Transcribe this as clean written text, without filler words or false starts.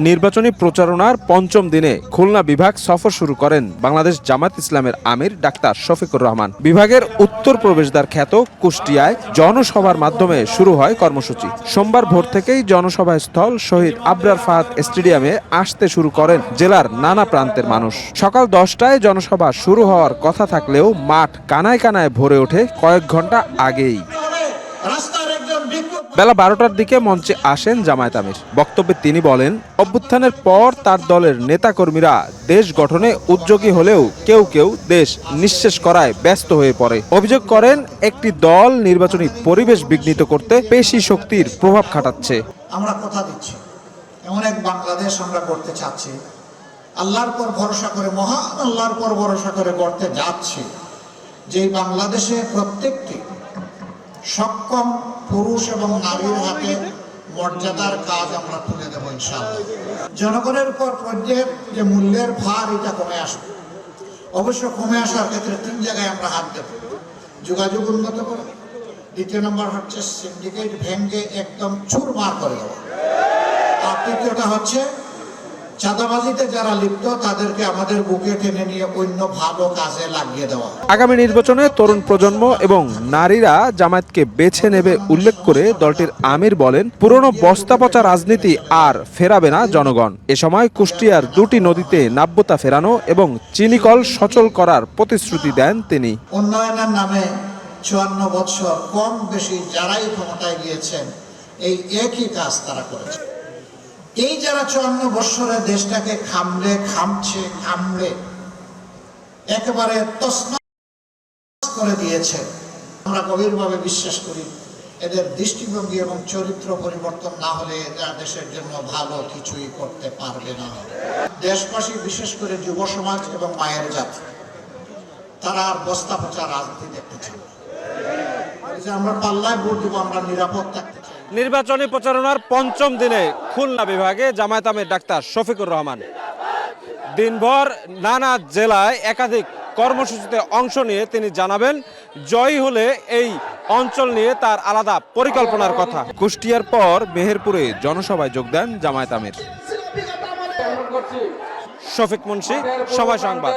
নির্বাচনী প্রচারণার পঞ্চম দিনে খুলনা বিভাগ সফর শুরু করেন বাংলাদেশ জামায়াত ইসলামের আমির ডাক্তার শফিকুর রহমান। বিভাগের উত্তর প্রবেশদ্বার খ্যাত কুষ্টিয়ায় জনসভার মাধ্যমে শুরু হয় কর্মসূচি। সোমবার ভোর থেকেই জনসভা স্থল শহীদ আবরার ফাহাদ স্টেডিয়ামে আসতে শুরু করেন জেলার নানা প্রান্তের মানুষ। সকাল 10টায় জনসভা শুরু হওয়ার কথা থাকলেও মাঠ কানায় কানায় ভরে ওঠে কয়েক ঘন্টা আগেই। বেলা 12টার দিকে মঞ্চে আসেন জামায়াত আমির। বক্তব্যে তিনি বলেন, অভ্যুত্থানের পর তার দলের নেতাকর্মীরা দেশ গঠনে উদ্যোগী হলেও কেউ কেউ দেশ নিঃশেষ করায় ব্যস্ত হয়ে পড়ে। অভিযোগ করেন, একটি দল নির্বাচনী পরিবেশ বিঘ্নিত করতে পেশি শক্তির প্রভাব খাটাচ্ছে। আমরা কথা দিচ্ছি, এমন এক বাংলাদেশ আমরা করতে চাচ্ছি, আল্লাহর পর ভরসা করে, মহান আল্লাহর পর ভরসা করে করতে যাচ্ছি, যেই বাংলাদেশে প্রত্যেকটি সক্ষম পুরুষ এবং নারীর হাতে মর্যাদার কাজ আমরা তুলে দেবো ইনশাআল্লাহ। জনগণের উপর প্রত্যেক যে মূল্যের ভার এটা কমে আসবে। অবশ্য কমে আসার ক্ষেত্রে 3 জায়গায় আমরা হাত দেব। যোগাযোগ উন্নত করে, দ্বিতীয় নম্বর হচ্ছে সিন্ডিকেট ভেঙে একদম চুরমার করে দেওয়া, আর তৃতীয়টা হচ্ছে চাঁদাবাজিতে যারা লিপ্ত তাদেরকে আমাদের বুকে টেনে নিয়ে অন্য ভালো কাজে লাগিয়ে দেওয়া। আগামী নির্বাচনে তরুণ প্রজন্ম এবং নারীরা জামায়াতকে বেছে নেবে উল্লেখ করে দলটির আমির বলেন, পুরনো বস্তাপচা রাজনীতি আর ফেরাবে না জনগণ। এ সময় কুষ্টিয়ার 2টি নদীতে নাব্যতা ফেরানো এবং চিনিকল সচল করার প্রতিশ্রুতি দেন তিনি। উন্নয়নের নামে 54 বছর কম বেশি যারাই ক্ষমতায় গিয়েছেন এই একই কাজ তারা করেছে। এই যারা 54 বছরে দেশটাকে খামড়ে একেবারে তছনছ করে দিয়েছে, আমরা গভীরভাবে বিশ্বাস করি এদের দৃষ্টিভঙ্গি এবং চরিত্র পরিবর্তন না হলে এরা দেশের জন্য ভালো কিছুই করতে পারবে না। দেশবাসী, বিশেষ করে যুব সমাজ এবং মায়ের জাতি, তারা আর বস্তা পচা রাজনীতি দেখতে চায় না। আমরা পাল্লায় ভোট দেবো, আমরা নিরাপদ থাকতে চাই। নির্বাচনী প্রচারণার পঞ্চম দিনে খুলনা বিভাগে জামায়াত আমির ডাক্তার শফিকুর রহমান দিনভর নানা জেলায় একাধিক কর্মসূচিতে অংশ নিয়ে তিনি জানাবেন, জয়ী হলে এই অঞ্চল নিয়ে তার আলাদা পরিকল্পনার কথা। কুষ্টিয়ার পর মেহেরপুরে জনসভায় যোগ দেন জামায়াত আমির। শফিক মুন্সি, সময় সংবাদ।